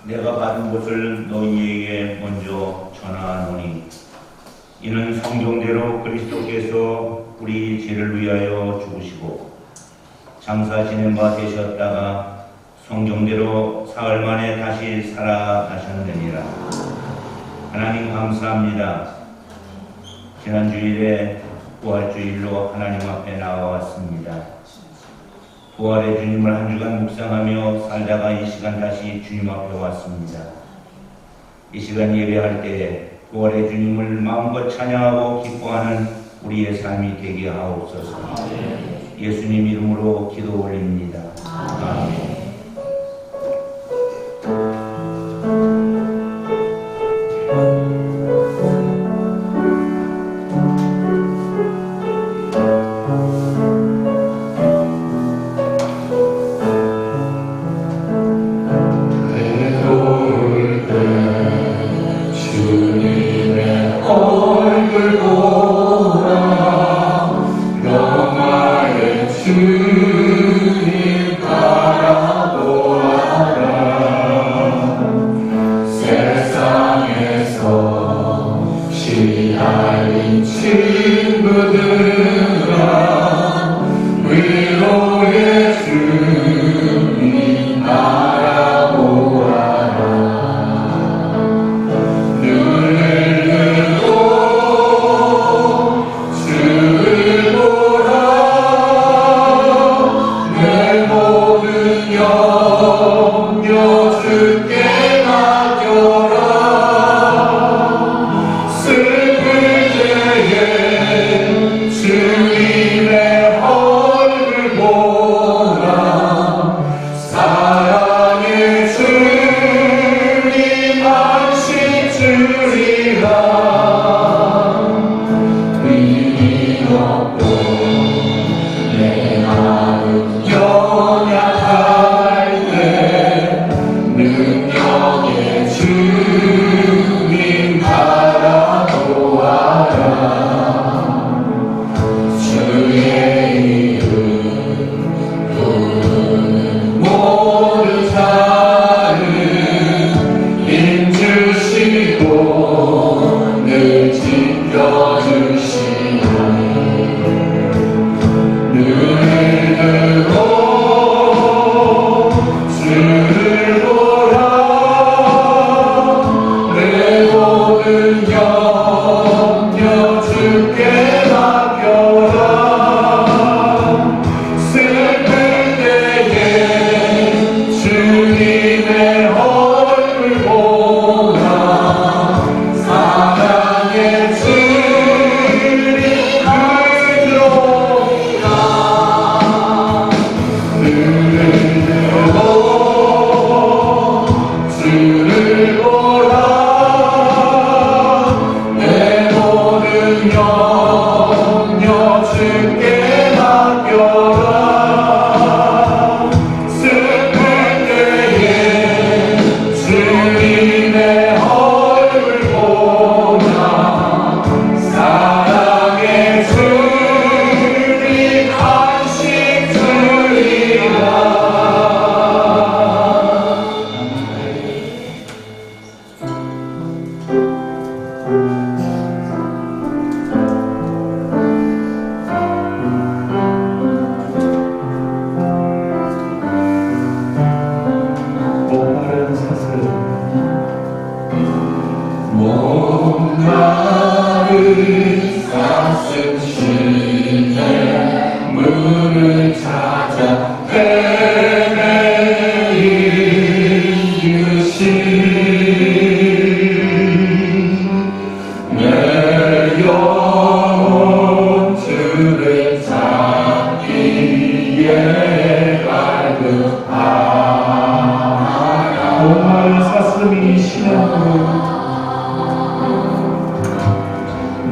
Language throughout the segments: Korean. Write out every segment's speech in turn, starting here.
내가 받은 것을 너희에게 먼저 전하노니 이는 성경대로 그리스도께서 우리 죄를 위하여 죽으시고 장사 지낸 바 되셨다가 성경대로 사흘 만에 다시 살아나셨느니라. 하나님 감사합니다. 지난 주일에 부활주일로 하나님 앞에 나와왔습니다. 부활의 주님을 한 주간 묵상하며 살다가 이 시간 다시 주님 앞에 왔습니다. 이 시간 예배할 때 부활의 주님을 마음껏 찬양하고 기뻐하는 우리의 삶이 되게 하옵소서. 예수님 이름으로 기도 올립니다. 아멘.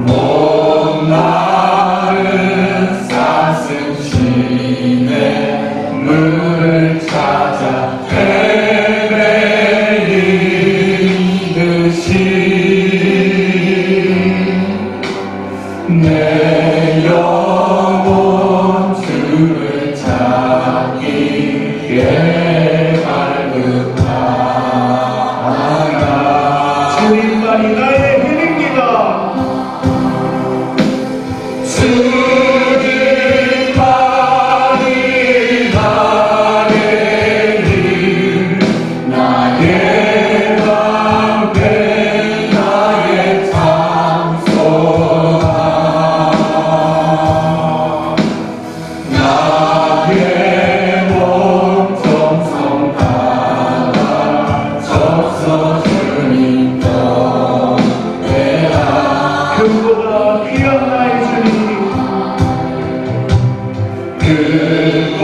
못 주님만이 나의 힘입니다. 그보다 귀한 나의 주님,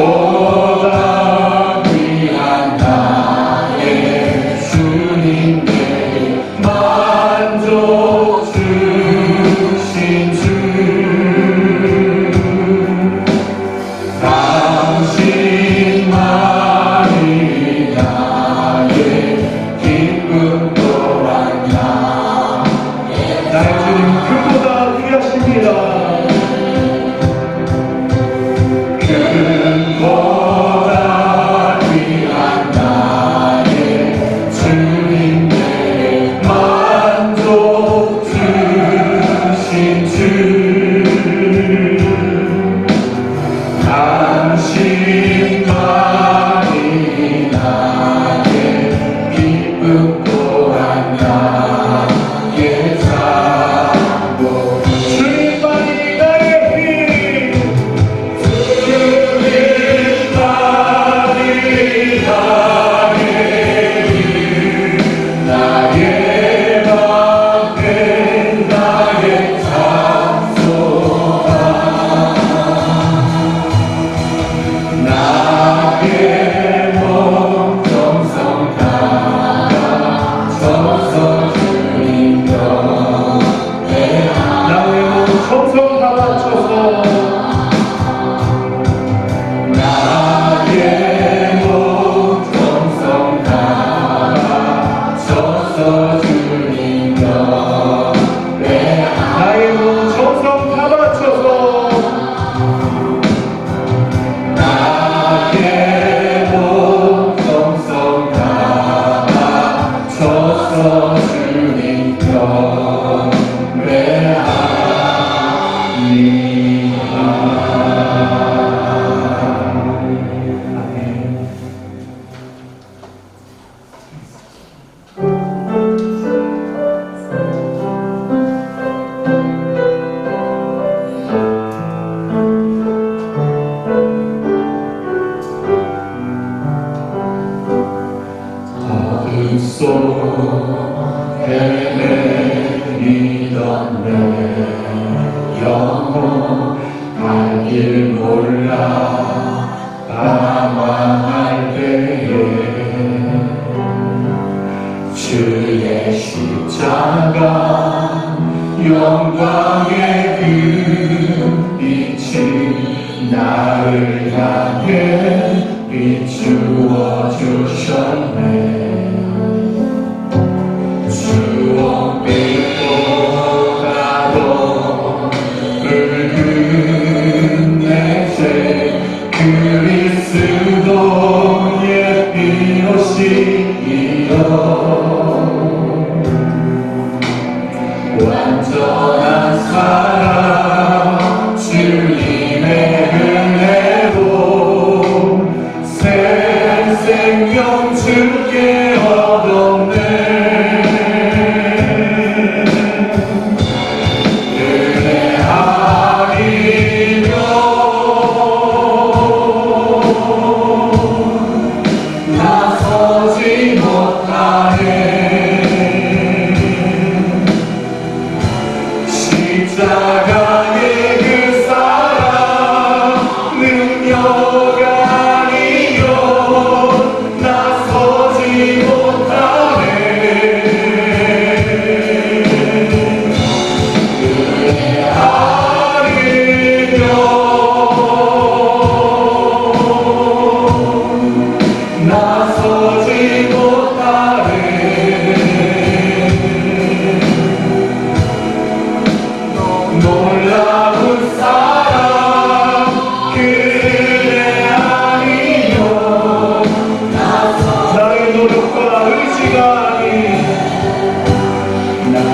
그보다 귀한 나의 주님께 만족 주신 주, 당신만이 나의 기쁨 또한 나의 주님 그보다 귀하십니다. 그보다 귀한 나의 주님께 만족 주신 주, 당신만이 나의 기쁨 또한 나의 사고. 주님만이 나의 힘, 나의 방패 나의 장소가, 나의 몸 정성 다져서 주님 곁에 나의 몸 정성 다 바쳐서 나의 몸 정성 다져서 주님 곁에 나의 몸 정성 다 바쳐서 나의 몸 정성 다져서 주님 어둠 속에 내리던 내 영혼 갈 길 몰라 방황할 때에 주의 십자가 영광의 그 빛이 나를 향해 비추어 주셨네. 주홍빛보다도 붉은 내 죄 그리스도의 피옷이요 완전한 사랑 주님의 은혜로 새 생명 주께 얻었네. 은혜하리며 나서지 못하네. 십자가의 그 사랑 능력 아니요 나서지 못하네. 은혜하리며 나서지 못하네. 놀라운 사랑 그대 아니요 나의 노력과 의지가 아닌 나의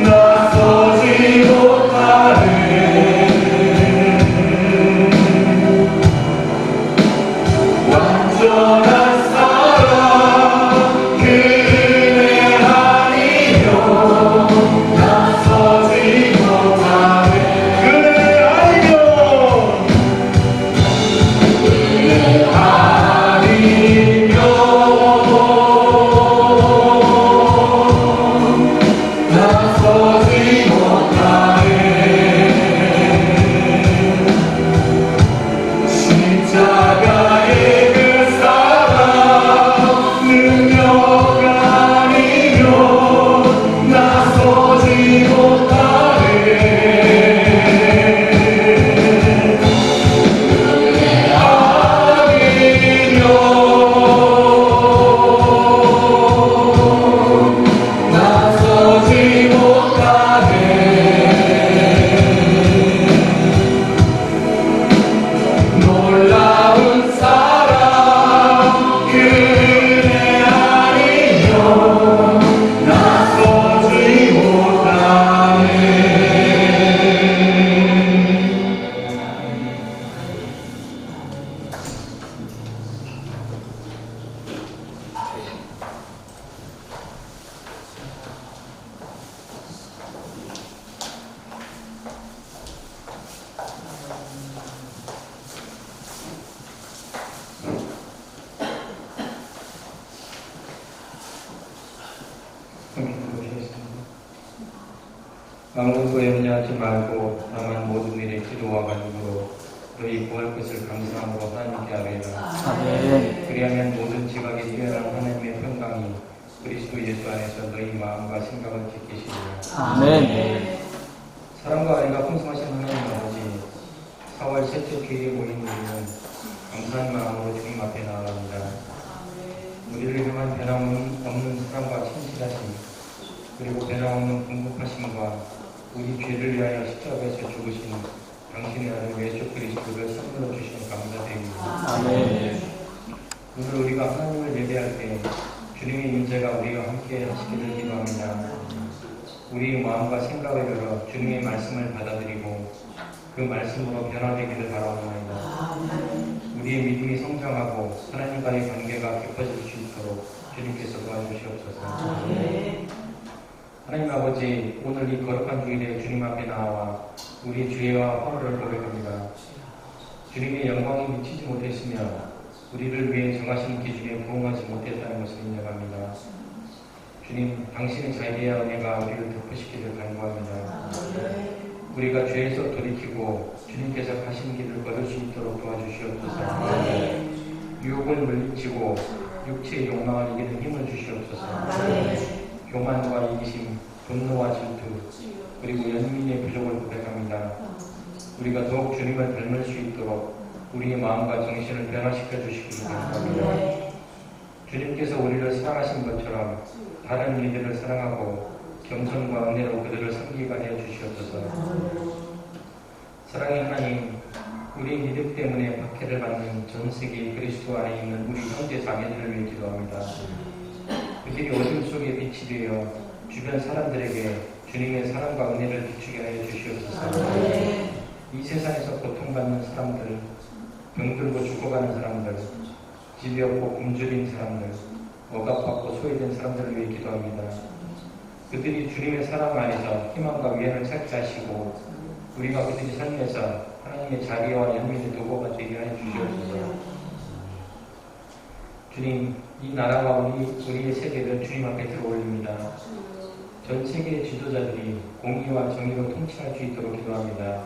나서지 못하네 완전한 사랑 그네 아니면 나서지 못하네 그대 아니면 나서지 못하네 십자가의 그 사랑 능력 아니면 나서지 나서지 못하네 놀라운 사랑 그네 아니면 나서지 못하네 아무것도 염려하지 말고 다만 모든 일에 기도와 간구로 너희 구할 것을 감사함으로 하나님께 아뢰라. 아멘. 그리하면 모든 지각에 뛰어난 하나님의 평강이 그리스도 예수 안에서 너희 마음과 생각을 지키시리라. 아멘. 사랑과 은혜가 풍성하신 하나님 아버지, 4월 셋째 주일에 모인 우리는 감사한 마음으로 주님 앞에 나아갑니다. 우리를 향한 변함없는 사랑과 친실하심, 그리고 변함없는 궁극하심과 우리 죄를 위하여 십자가에서 죽으신 당신의 아들 예수 그리스도를 선물로 주시니 감사드립니다. 아멘. 오늘 우리가 하나님을 예배할 때 주님의 임재가 우리와 함께 하시기를 기도합니다. 우리의 마음과 생각을 열어 주님의 말씀을 받아들이고 그 말씀으로 변화되기를 바라옵나이다. 우리의 믿음이 성장하고 하나님과의 관계가 깊어질 수 있도록 주님께서 도와주시옵소서. 하나님 아버지, 오늘 이 거룩한 주일에 주님 앞에 나와 우리 죄와 허물을 고백합니다. 주님의 영광이 미치지 못했으며 우리를 위해 정하신 기준에 부응하지 못했다는 것을 인정합니다. 주님, 당신의 자비와 은혜가 우리를 덮으시기를 간구합니다. 우리가 죄에서 돌이키고 주님께서 가신 길을 걸을 수 있도록 도와주시옵소서. 유혹을 물리치고 육체의 욕망을 이기는 힘을 주시옵소서. 교만과 이기심, 분노와 질투, 그리고 연민의 부족을 고백합니다. 우리가 더욱 주님을 닮을 수 있도록 우리의 마음과 정신을 변화시켜 주시기를 바랍니다. 주님께서 우리를 사랑하신 것처럼 다른 이들을 사랑하고 겸손과 은혜로 그들을 섬기게 하여 주시옵소서. 사랑의 하나님, 우리 믿음 때문에 박해를 받는 전 세계 그리스도 안에 있는 우리 형제 자매들을 위해 기도합니다. 그들이 어둠 속에 빛이 되어 주변 사람들에게 주님의 사랑과 은혜를 비추게 하여 주시옵소서. 이 세상에서 고통받는 사람들, 병들고 죽어가는 사람들, 집이 없고 굶주린 사람들, 억압받고 소외된 사람들을 위해 기도합니다. 그들이 주님의 사랑 안에서 희망과 위안을 찾게 하시고 우리가 그들의 삶에서 하나님의 자비와 연민의 도구가 되게 하여 주시옵소서. 주님, 이 나라와 우리의 세계를 주님 앞에 들어올립니다. 전 세계의 지도자들이 공의와 정의로 통치할 수 있도록 기도합니다.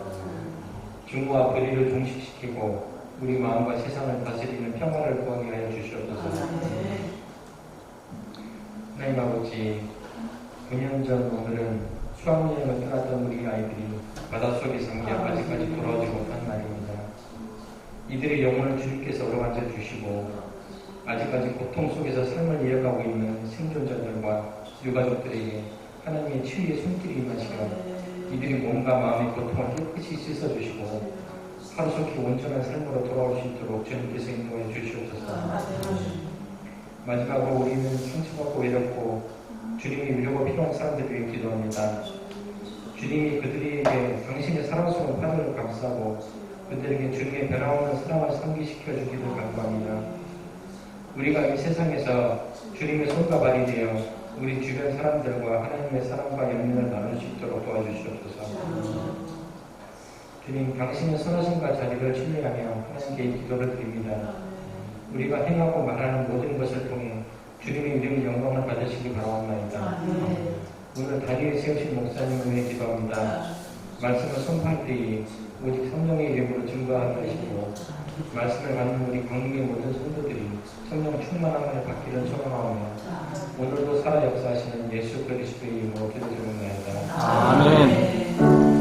증오와 불의를 종식시키고 우리 마음과 세상을 다스리는 평화를 구하게 하여 주시옵소서. 하나님 아버지, 9년 전 오늘은 수학여행을 떠났던 우리 아이들이 바닷속에 잠겨 아직까지 돌아오지 못한 날입니다. 이들의 영혼을 주님께서 어루만져 주시고 아직까지 고통 속에서 삶을 이어가고 있는 생존자들과 유가족들에게 하나님의 치유의 손길이 임하시며 이들이 몸과 마음의 고통을 깨끗이 씻어주시고 하루속히 온전한 삶으로 돌아올 수 있도록 주님께서 인도해 주시옵소서. 마지막으로 우리는 상처받고 외롭고 주님이 위로가 필요한 사람들 위해 기도합니다. 주님이 그들에게 당신의 사랑스러운 파도를 감싸고 그들에게 주님의 변화없는 사랑을 상기시켜 주기를 간구합니다. 우리가 이 세상에서 주님의 손과 발이 되어 우리 주변 사람들과 하나님의 사랑과 연민을 나눌 수 있도록 도와주시옵소서. 주님, 당신의 선하심과 자리를 신뢰하며 하나님께 기도를 드립니다. 우리가 행하고 말하는 모든 것을 통해 주님의 이름의 영광을 받으시기 바라옵나이다. 오늘 다리에 세우신 목사님을 위해 기도합니다. 말씀을 선포할 때에 오직 성령의 이름으로 증거하게 하시고 말씀을 받는 우리 광명의 모든 성도들이 성령 충만함을 받기를 소망하오며 오늘도 살아 역사하시는 예수 그리스도의 이름으로 기도드립니다. 아멘.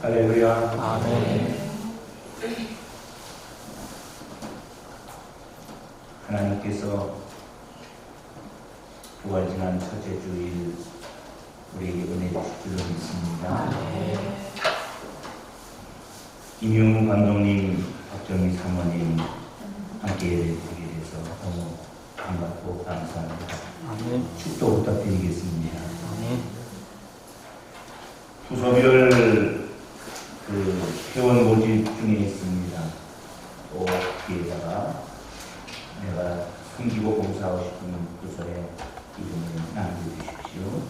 할렐루야. 아멘. 하나님께서 부활 지난 첫째 주일 우리에게 은혜 주실 줄로 믿습니다. 임용 감독님, 박정희 사모님 함께 예배 드리게 돼서 너무 반갑고 감사합니다. 아멘. 축도 부탁드리겠습니다. 아멘. 부서별 회원 모집 중에 있습니다. 또 뒤에다가 내가 숨기고 봉사하고 싶은 부서에 이름을 남겨주십시오.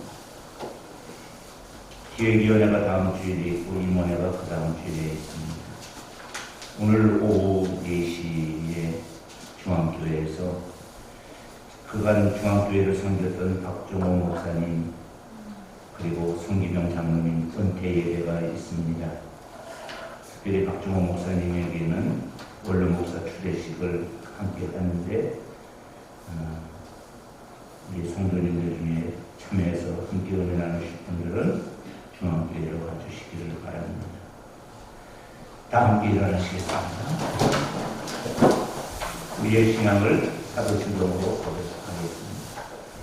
기획위원회가 다음 주일에 있고 임원회가 그 다음 주일에 있습니다. 오늘 오후 4시에 중앙교회에서 그간 중앙교회를 섬겼던 박종호 목사님 그리고 성기명 장로님 은퇴 예배가 있습니다. 특별히 박종호 목사님에게는 원로 목사 추대식을 함께 했는데 우리 성도님들 중에 참여해서 함께 은혜 나누실 분들은 중앙교회로 가주시기를 바랍니다. 다 함께 일어나시겠습니다. 우리의 신앙을 사도신경으로 고백하겠습니다.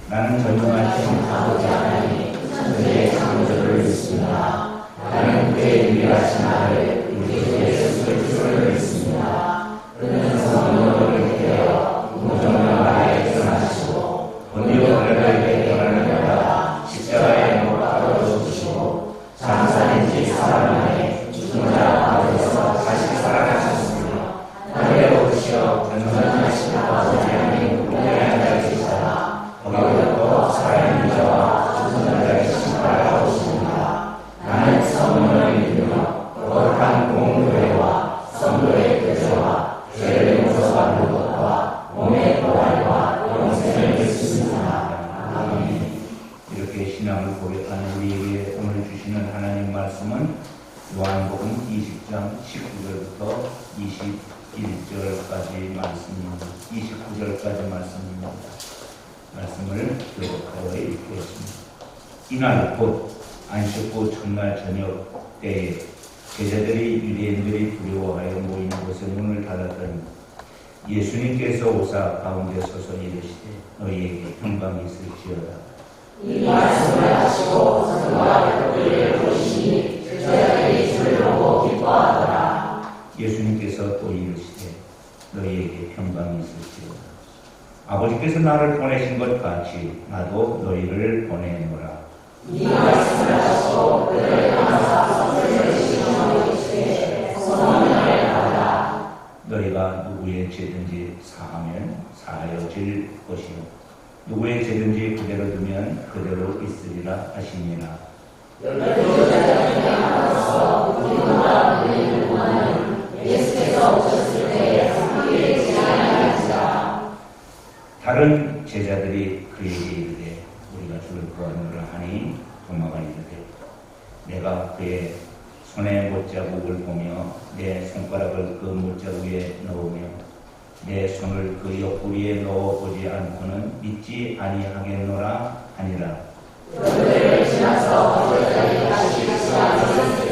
나는 전능하신 아버지 하나님 천지의 창조주를 믿습니다. 나는 그의 유일하신 아들 우리 주 예수 그리스도를 믿습니다. 그는 성령으로 되어 무정령하에 태어나시고 본디오 빌라도에게 떠나는 자가 십자가에 못 박아 죽으시고 장사된 지 사흘 만에 죽은 자 가운데서 다시 살아나셨으며 하늘에 오르시어 전능하신 아버지 하나님 우편에 앉아 계시다가 거기로부터 살아있는 자와 죽은 자를 심판하러 오십니다. 나는 성령을 믿으며 거룩한 공교회와 성도의 교제와 죄를 용서받는 것과 몸의 부활과 영생을 믿습니다. 아멘. 이렇게 신앙을 고백하는 우리에게 오늘 주시는 하나님 말씀은 요한복음 20장 19절부터 21절까지 말씀입니다. 29절까지 말씀입니다. 말씀을 교독하여 읽겠습니다. 이날 곧 안식구 첫날 저녁 때에 제자들이 유대인들이 두려워하여 모인 곳에 문을 닫았더니 예수님께서 오사 가운데 서서 이르시되 너희에게 평강이 있을지어다. 이 말씀을 하시고 성령과 그들을 보시니 제자들이 주를 보고 기뻐하더라. 예수님께서 또 이르시되 너희에게 평강이 있을지어다. 아버지께서 나를 보내신 것 같이 나도 너희를 보내노라. 이 말씀을 하시고 그들을 감사하사 성령을 받아 너희가 누구의 죄든지 사하면 사하여질 것이요 누구의 죄든지 그대로 두면 그대로 있으리라 하시니라. 다른 제자들이 그에게 이르되 우리가 주를 구하노라 하니 도마가 이르되 내가 그의 손에 못자국을 보며 내 손가락을 그 못자국에 넣으며 내 손을 그 옆구리에 넣어보지 않고는 믿지 아니하겠노라 하니라. 그들을 지나서 거기까지 다시 않으셨으니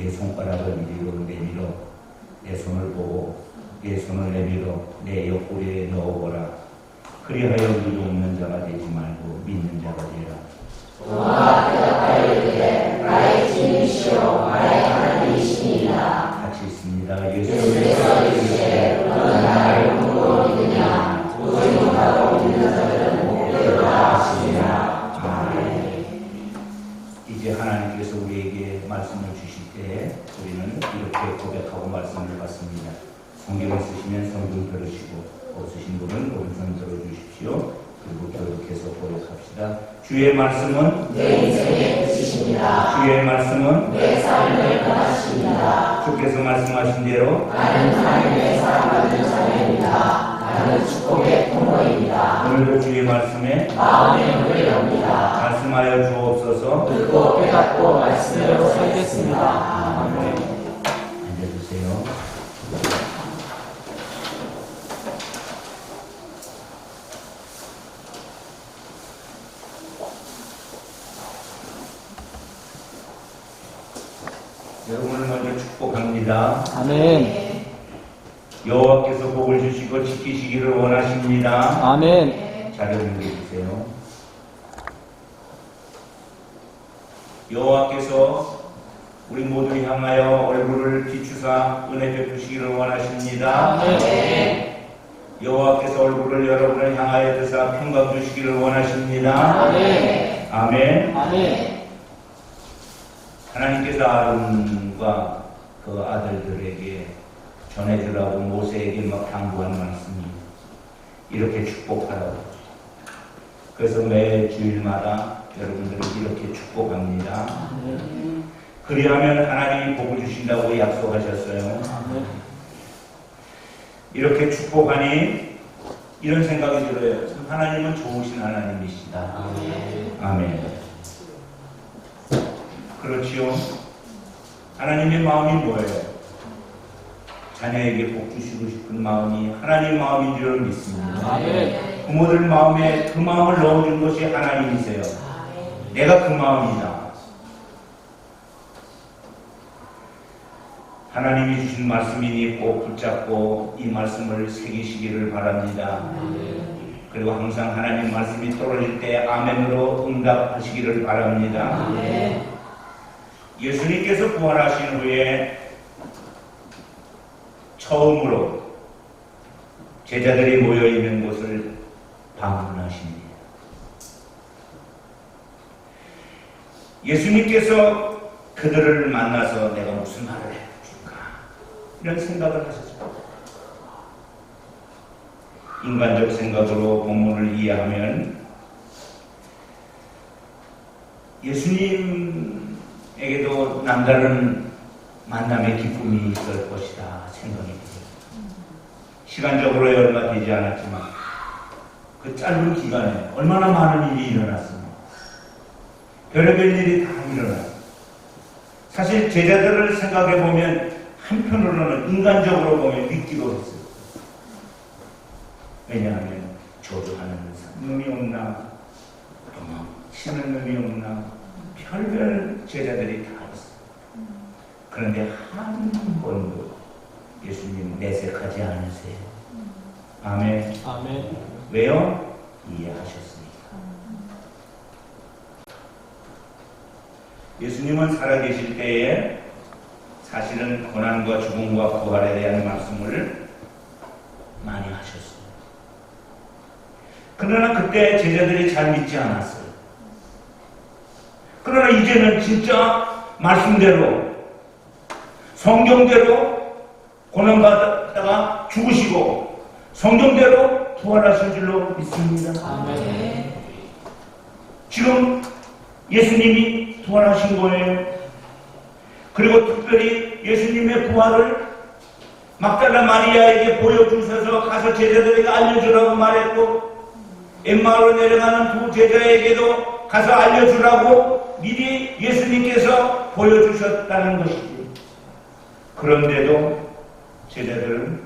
내 손가락을 이리로 내밀어 내 손을 보고 내 손을 내밀어 내 옆구리에 넣어보라. 그리하여 의도 없는 자가 되지 말고 믿는 자가 되라. 너가 대답하여 이르되 나의 주님이시오 나의 하나님이시니이다. 같이 있습니다. 예수께서 이르시되 너는 나를 누구로 믿느냐 도저히 못하고 믿는 자들은 복되도다 하시니라. 아멘. 이제 하나님께서 우리에게 말씀을 주실 때 우리는 이렇게 고백하고 말씀을 받습니다. 성경을 쓰시면 성경 들으시고 없으신 분은 오른손 들어주십시오. 그리고 계속해서 고백합시다. 주의 말씀은 내 인생의 뜻이십니다. 주의 말씀은 내 삶을 변화시킵니다. 주께서 말씀하신 대로 나는 하나님의 사랑받는 자녀입니다. 나는 축복의 통로입니다. 오늘도 주의 말씀에 마음의 문을 엽니다. 말씀하여 주옵소서. 듣고 깨닫고 말씀으로 살겠습니다. 아멘. 앉아주세요. 여러분을 먼저 축복합니다. 아멘. 여호와께서 복을 주시고 지키시기를 원하십니다. 아멘. 자료 준비해주세요. 여호와께서 우리 모두 향하여 얼굴을 비추사 은혜 베푸시기를 원하십니다. 아멘. 여호와께서 얼굴을 여러분을 향하여 드사 평강 주시기를 원하십니다. 아멘. 아멘. 아멘. 하나님께서 아론과 그 아들들에게 전해주라고 모세에게 막 당부한 말씀이 이렇게 축복하라고. 그래서 매 주일마다 여러분들을 이렇게 축복합니다. 그리하면 하나님이 복을 주신다고 약속하셨어요. 이렇게 축복하니 이런 생각이 들어요. 참 하나님은 좋으신 하나님이시다. 아멘. 그렇지요. 하나님의 마음이 뭐예요? 자녀에게 복 주시고 싶은 마음이 하나님의 마음인 줄 믿습니다. 아멘. 부모들 마음에 그 마음을 넣어준 것이 하나님이세요. 내가 그 마음이다. 하나님이 주신 말씀이니 꼭 붙잡고 이 말씀을 새기시기를 바랍니다. 그리고 항상 하나님 말씀이 떨어질 때 아멘으로 응답하시기를 바랍니다. 예수님께서 부활하신 후에 처음으로 제자들이 모여있는 곳을 방문하십니다. 예수님께서 그들을 만나서 내가 무슨 말을 해줄까? 이런 생각을 하셨죠. 인간적 생각으로 본문을 이해하면 예수님에게도 남다른 만남의 기쁨이 있을 것이다 생각이 들어요. 시간적으로 얼마 되지 않았지만 그 짧은 기간에 얼마나 많은 일이 일어났습니다. 별의별 일이 다 일어났어요. 사실 제자들을 생각해 보면 한편으로는 인간적으로 보면 믿기도 했어요. 왜냐하면 조조하는 놈이 없나, 도망치는 놈이 없나, 별별 제자들이 다 있어요. 그런데 한 번도 예수님 내색하지 않으세요. 아멘. 아멘. 왜요? 이해하셨으니까. 예수님은 살아계실 때에 사실은 고난과 죽음과 부활에 대한 말씀을 많이 하셨어요. 그러나 그때 제자들이 잘 믿지 않았어요. 그러나 이제는 진짜 말씀대로 성경대로 고난받다가 죽으시고 성경대로 부활하신 줄로 믿습니다. 아멘. 지금 예수님이 부활하신 거예요. 그리고 특별히 예수님의 부활을 막달라 마리아에게 보여주셔서 가서 제자들에게 알려주라고 말했고, 엠마오로 내려가는 두 제자에게도 가서 알려주라고 미리 예수님께서 보여주셨다는 것이죠. 그런데도 제자들은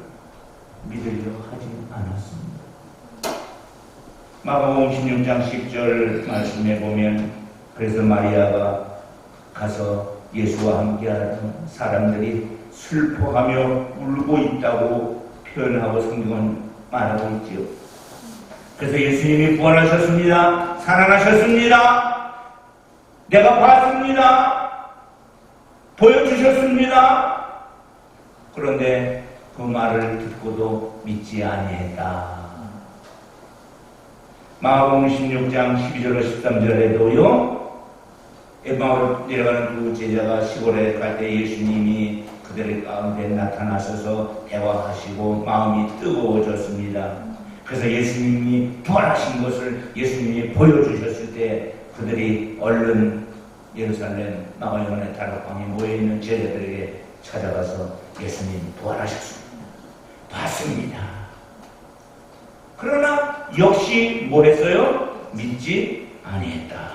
믿으려 하지 않았습니다. 마가복음 16장 10절 말씀에 보면 그래서 마리아가 가서 예수와 함께하는 사람들이 슬퍼하며 울고 있다고 표현하고 성경은 말하고 있지요. 그래서 예수님이 부활하셨습니다. 살아나셨습니다. 내가 봤습니다. 보여주셨습니다. 그런데 그 말을 듣고도 믿지 아니했다. 마가복음 16장 12절로 13절에도요. 엠마오로 내려가는 두 제자가 시골에 갈 때 예수님이 그들의 가운데 나타나셔서 대화하시고 마음이 뜨거워졌습니다. 그래서 예수님이 부활하신 것을 예수님이 보여주셨을 때 그들이 얼른 예루살렘 마가요한의 다락방에 모여있는 제자들에게 찾아가서 예수님 부활하셨습니다. 봤습니다. 그러나 역시 뭐 했어요? 믿지 아니했다.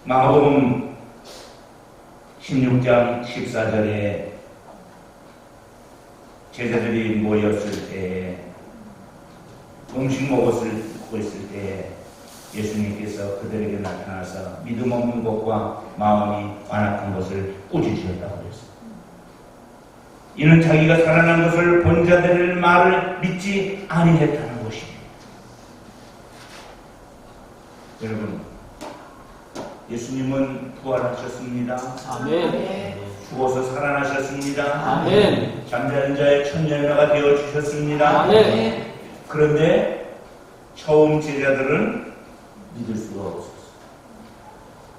마가복음 16장 14절에 제자들이 모였을 때 음식 먹고 있을 때 예수님께서 그들에게 나타나서 믿음 없는 것과 마음이 완악한 것을 꾸짖으셨다고 했습니다. 이는 자기가 살아난 것을 본 자들의 말을 믿지 아니했다는 것입니다. 여러분, 예수님은 부활하셨습니다. 아멘. 죽어서 살아나셨습니다. 아멘. 잠자는 자의 천년자가 되어주셨습니다. 아멘. 그런데 처음 제자들은 믿을 수가 없었어요.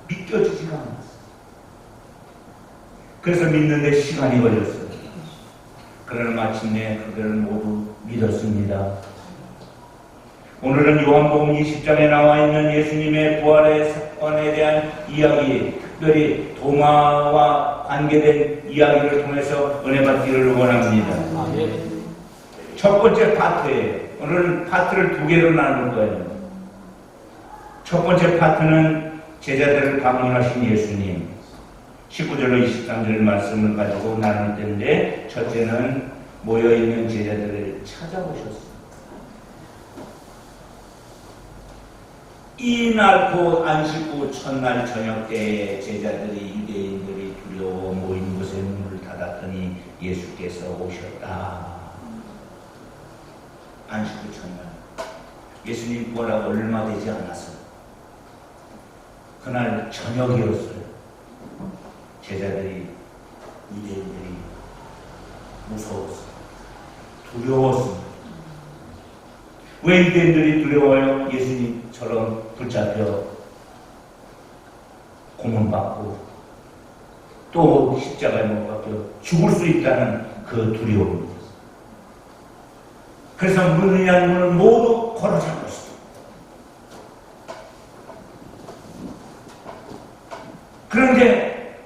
믿겨지지가 않았어요. 그래서 믿는데 시간이 걸렸어요. 그러나 마침내 그들은 모두 믿었습니다. 오늘은 요한복음 20장에 나와 있는 예수님의 부활의 사건에 대한 이야기, 특별히 도마와 관계된 이야기를 통해서 은혜 받기를 원합니다. 아멘. 첫 번째 파트예요. 오늘은 파트를 두 개로 나눌 거예요. 첫 번째 파트는 제자들을 방문하신 예수님, 19절로 23절 말씀을 가지고 나눌 텐데, 첫째는 모여있는 제자들을 찾아오셨습니다. 이날 안식 후 첫날 저녁 때에 제자들이 유대인들이 두려워 모인 곳에 문을 닫았더니 예수께서 오셨다. 안식 후 첫날 예수님 부활하고 얼마 되지 않았어요. 그날 저녁이었어요. 제자들이 유대인들이 무서웠어요. 두려웠습니다. 왜 유대인들이 두려워요? 예수님처럼 붙잡혀 고문받고 또 십자가에 못 박혀 죽을 수 있다는 그 두려움입니다. 그래서 문이란 문을 모두 걸어 잠궜습니다. 그런데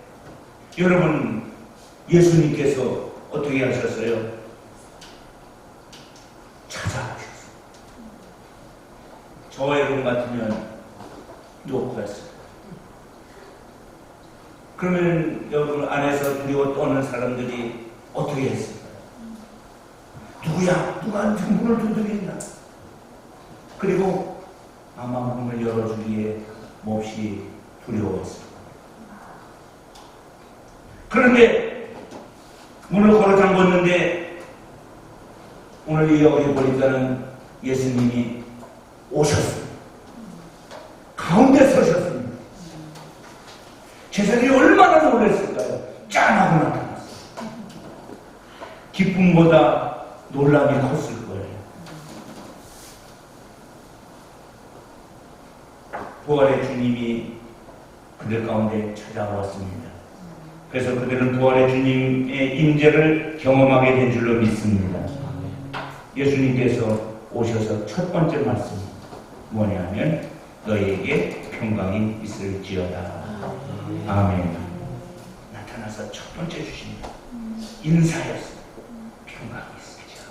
여러분, 예수님께서 어떻게 하셨어요? 찾아오셨어요. 저와 여러분 같으면 놓고 했어요. 그러면 여러분 안에서 두려워 떠는 사람들이 어떻게 했을까요? 누구야? 누가 문을 두드린다. 그리고 아마 문을 열어주기에 몹시 두려웠습니다. 그런데 문을 걸어 잠궜는데 오늘 여기 보니까는 예수님이 오셨습니다. 가운데 서셨습니다. 제자들이 얼마나 놀랐을까요? 짠하고 나타났어요. 기쁨보다 놀람이 컸을 거예요. 부활의 주님이 그들 가운데 찾아왔습니다. 그래서 그들은 부활의 주님의 임재를 경험하게 된 줄로 믿습니다. 예수님께서 오셔서 첫 번째 말씀이 뭐냐면 너희에게 평강이 있을지어다. 아멘. 나타나서 첫 번째 주신 인사였습니다. 평강이 있을지어다.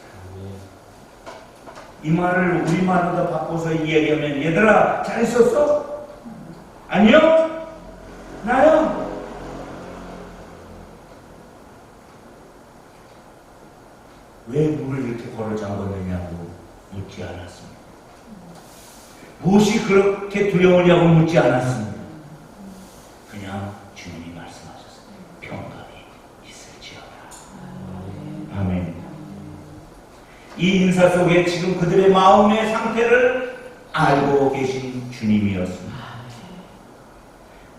이 말을 우리말로 바꿔서 이야기하면 얘들아 잘 있었어? 안녕? 나요? 왜 문을 이렇게 걸어 잠궜느냐고 묻지 않았습니다. 무엇이 그렇게 두려우냐고 묻지 않았습니다. 그냥 주님이 말씀하셨어요. 평강이 있을지어다. 아멘. 이 인사 속에 지금 그들의 마음의 상태를 알고 계신 주님이었습니다.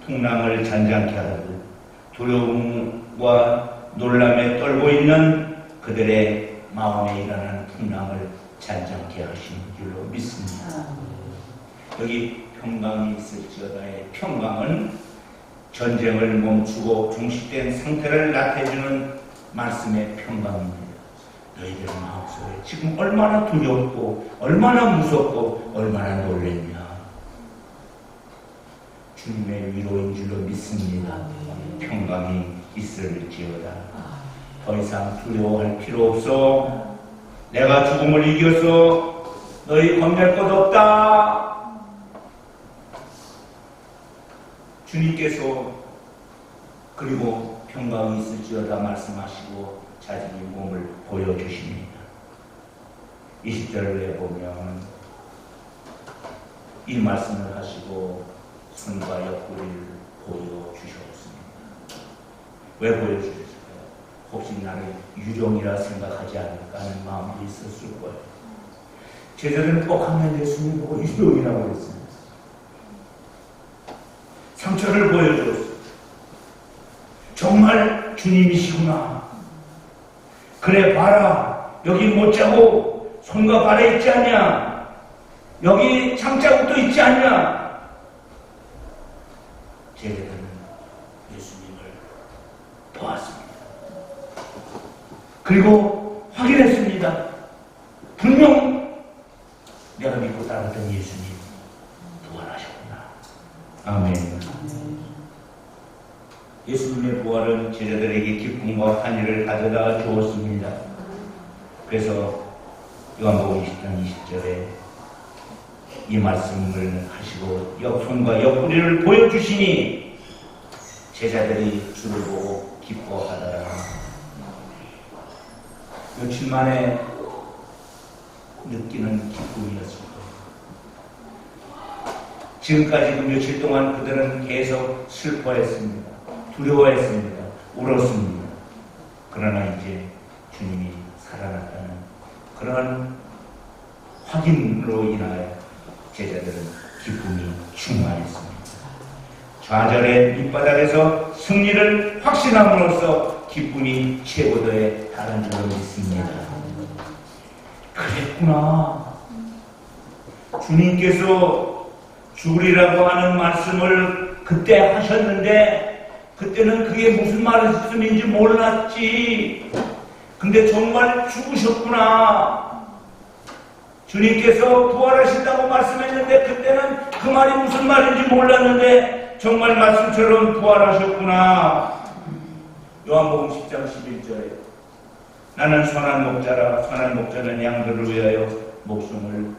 풍랑을 잔잔케 하듯 두려움과 놀람에 떨고 있는 그들의 마음에 일어나는 풍랑을 잔잔케 하시는 줄로 믿습니다. 여기 평강이 있을지어다의 평강은 전쟁을 멈추고 종식된 상태를 나타내주는 말씀의 평강입니다. 너희들 마음속에 지금 얼마나 두렵고 얼마나 무섭고 얼마나 놀랬냐. 주님의 위로인 줄로 믿습니다. 평강이 있을지어다. 더 이상 두려워할 필요 없어. 내가 죽음을 이겼어. 너희 겁낼 것 없다. 주님께서 그리고 평강이 있을지어다 말씀하시고 자신의 몸을 보여주십니다. 20절에 보면 이 말씀을 하시고 손과 옆구리를 보여주셨습니다. 왜 보여주셨을까요? 혹시 나를 유령이라 생각하지 않을까 하는 마음도 있었을 거예요. 제자들은 뻑하면 예수님 보고 유령이라고 그랬습니다. 상처를 보여주었어요. 정말 주님이시구나. 그래 봐라. 여기 못자고 손과 발에 있지 않냐. 여기 창자국도 있지 않냐. 제자들은 예수님을 보았습니다. 그리고 확인했습니다. 분명 내가 믿고 따랐던 예수님 부활하셨구나. 아멘. 예수님의 부활은 제자들에게 기쁨과 환희를 가져다 주었습니다. 그래서 요한복음 20장 20절에 이 말씀을 하시고 손과 옆구리를 보여주시니 제자들이 주를 보고 기뻐하더라. 며칠 만에 느끼는 기쁨이었습니다. 지금까지 그 며칠 동안 그들은 계속 슬퍼했습니다. 두려워했습니다. 울었습니다. 그러나 이제 주님이 살아났다는 그런 확인으로 인하여 제자들은 기쁨이 충만했습니다. 좌절의 밑바닥에서 승리를 확신함으로써 기쁨이 최고도에 달한 줄로 믿습니다. 그랬구나. 주님께서 죽으리라고 하는 말씀을 그때 하셨는데 그때는 그게 무슨 말씀인지 몰랐지. 근데 정말 죽으셨구나. 주님께서 부활하신다고 말씀했는데 그때는 그 말이 무슨 말인지 몰랐는데 정말 말씀처럼 부활하셨구나. 요한복음 10장 11절에 나는 선한 목자라. 선한 목자는 양들을 위하여 목숨을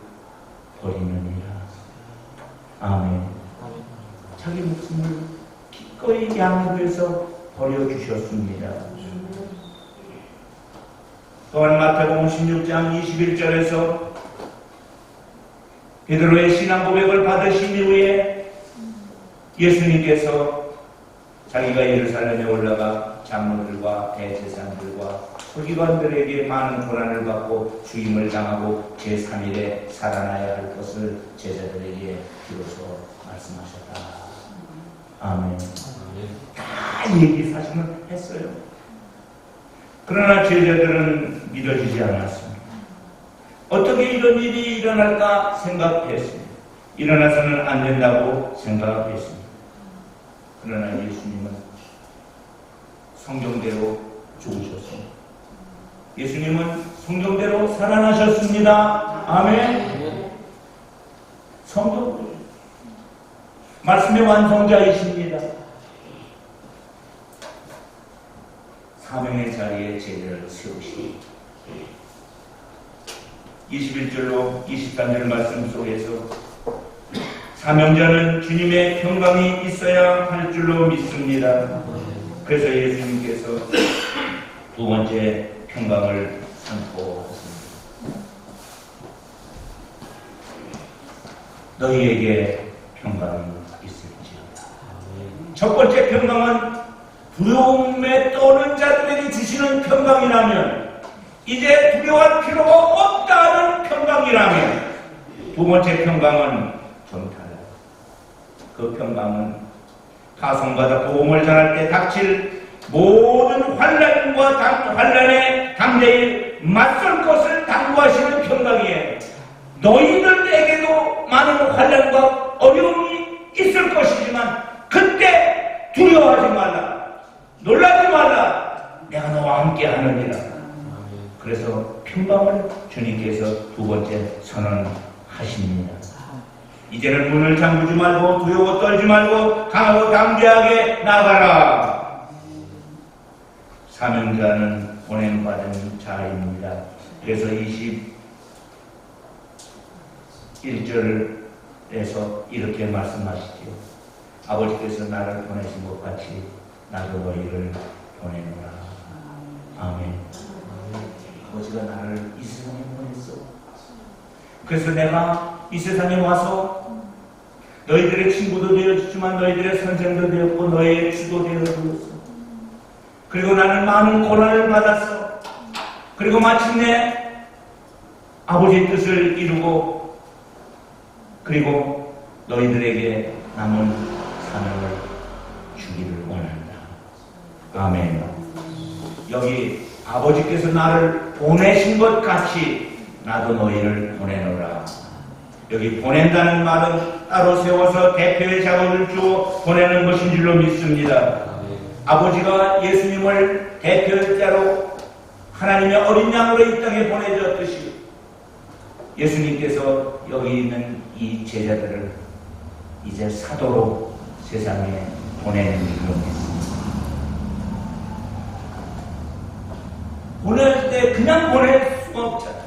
버리느니라. 아멘. 자기 목숨을 기꺼이 양을 위해서 버려주셨습니다. 또한 마태복음 16장 21절에서 베드로의 신앙 고백을 받으신 이후에 예수님께서 자기가 예루살렘에 올라가 장로들과 대제사장들과 서기관들에게 많은 고난을 받고 죽임을 당하고 제3일에 살아나야 할 것을 제자들에게 비로소 말씀하셨다. 아멘. 다 얘기 사실은 했어요. 그러나 제자들은 믿어지지 않았습니다. 어떻게 이런 일이 일어날까 생각했습니다. 일어나서는 안 된다고 생각했습니다. 그러나 예수님은 성경대로 죽으셨습니다. 예수님은 성경대로 살아나셨습니다. 아멘. 성경대로 말씀의 완성자이십니다. 사명의 자리에 제자를 세우시니 21절로 23절 말씀 속에서 사명자는 주님의 평강이 있어야 할 줄로 믿습니다. 그래서 예수님께서 두 번째 평강을 선포하십니다. 너희에게 평강이 있을지어다. 첫 번째 평강은 두려움에 떠오른 자들에게 주시는 평강이라면, 이제 두려워할 필요가 없다는 평강이라면, 두 번째 평강은 좀 달라요. 그 평강은 파송받아 보험을 전할 때 닥칠 모든 환난과 환난에 당대히 맞설 것을 당부하시는 평강이에요. 너희들에게도 많은 환난과 어려움이 있을 것이지만 그때 두려워하지 말라, 놀라지 말라, 내가 너와 함께 하느니라. 그래서 평강을 주님께서 두 번째 선언하십니다. 이제는 문을 잠그지 말고 두려워 떨지 말고 강하고 담대하게 나가라. 사명자는 보냄받은 자입니다. 그래서 21절에서 이렇게 말씀하시죠. 아버지께서 나를 보내신 것 같이 나도 너희를 보내노라. 아멘. 아버지가 나를 이 세상에 보냈어. 그래서 내가 이 세상에 와서 너희들의 친구도 되어주지만 너희들의 선생도 되었고 너희의 주도 되어주었어. 그리고 나는 많은 고난을 받았어. 그리고 마침내 아버지의 뜻을 이루고 그리고 너희들에게 남은 사명을 주기를 원한다. 아멘. 여기 아버지께서 나를 보내신 것 같이 나도 너희를 보내노라. 여기 보낸다는 말은 따로 세워서 대표의 작업을 주어 보내는 것인 줄로 믿습니다. 아버지가 예수님을 대표자로 하나님의 어린 양으로 이 땅에 보내주었듯이 예수님께서 여기 있는 이 제자들을 이제 사도로 세상에 보내는 줄로 믿습니다. 보낼 때 그냥 보낼 수가 없잖아요.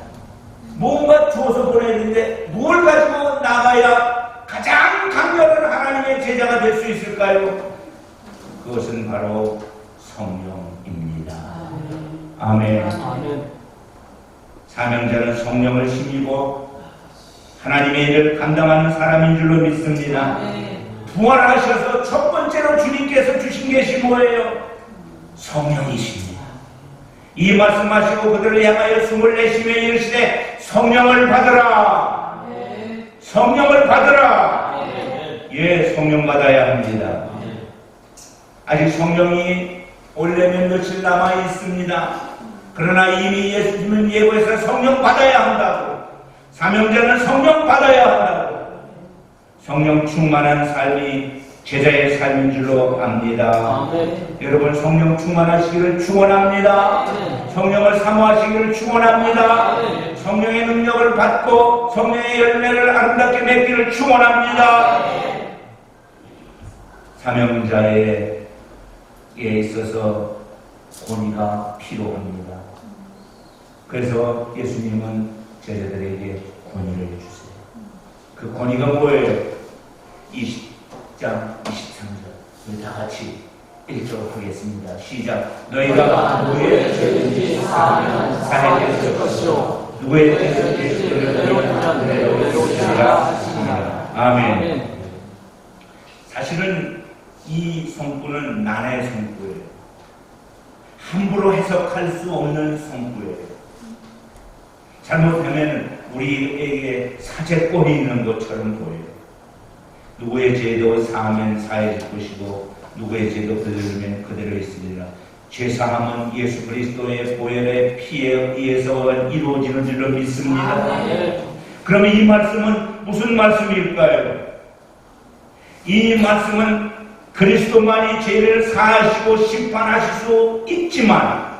뭔가 주어서 보내는데 뭘 가지고 나가야 가장 강렬한 하나님의 제자가 될 수 있을까요? 그것은 바로 성령입니다. 아멘. 아멘. 사명자는 성령을 힘입어 하나님의 일을 감당하는 사람인 줄로 믿습니다. 부활하셔서 첫 번째로 주님께서 주신 것이 뭐예요? 성령이십니다. 이 말씀하시고 그들을 향하여 숨을 내쉬며 이르시되 성령을 받으라. 성령을 받으라. 예, 성령 받아야 합니다. 아직 성령이 오려면 며칠 남아 있습니다. 그러나 이미 예수님은 예고해서 성령 받아야 한다고, 사명자는 성령 받아야 한다고, 성령 충만한 삶이 제자의 삶인 줄로 압니다. 아멘. 여러분 성령 충만하시기를 축원합니다. 성령을 사모하시기를 축원합니다. 성령의 능력을 받고 성령의 열매를 아름답게 맺기를 축원합니다. 사명자에게 있어서 권위가 필요합니다. 그래서 예수님은 제자들에게 권위를 주세요. 그 권위가 뭐예요? 20장 23절 우리 다 같이 읽도록 하겠습니다. 시작. 너희가 누구의 죄든지 사하게 될 것이요 누구의 죄든지 그들을 내려오리라. 아멘. 사실은 이 성구는 난의 성구예요. 함부로 해석할 수 없는 성구예요. 잘못하면 우리에게 사제권이 있는 것처럼 보여요. 누구의 죄도 사하면 사해질 것이고 누구의 죄도 그대로면 그대로 있으리라. 죄사함은 예수 그리스도의 보혈의 피에 의해서 이루어지는 줄로 믿습니다. 그러면 이 말씀은 무슨 말씀일까요? 이 말씀은 그리스도만이 죄를 사하시고 심판하실 수 있지만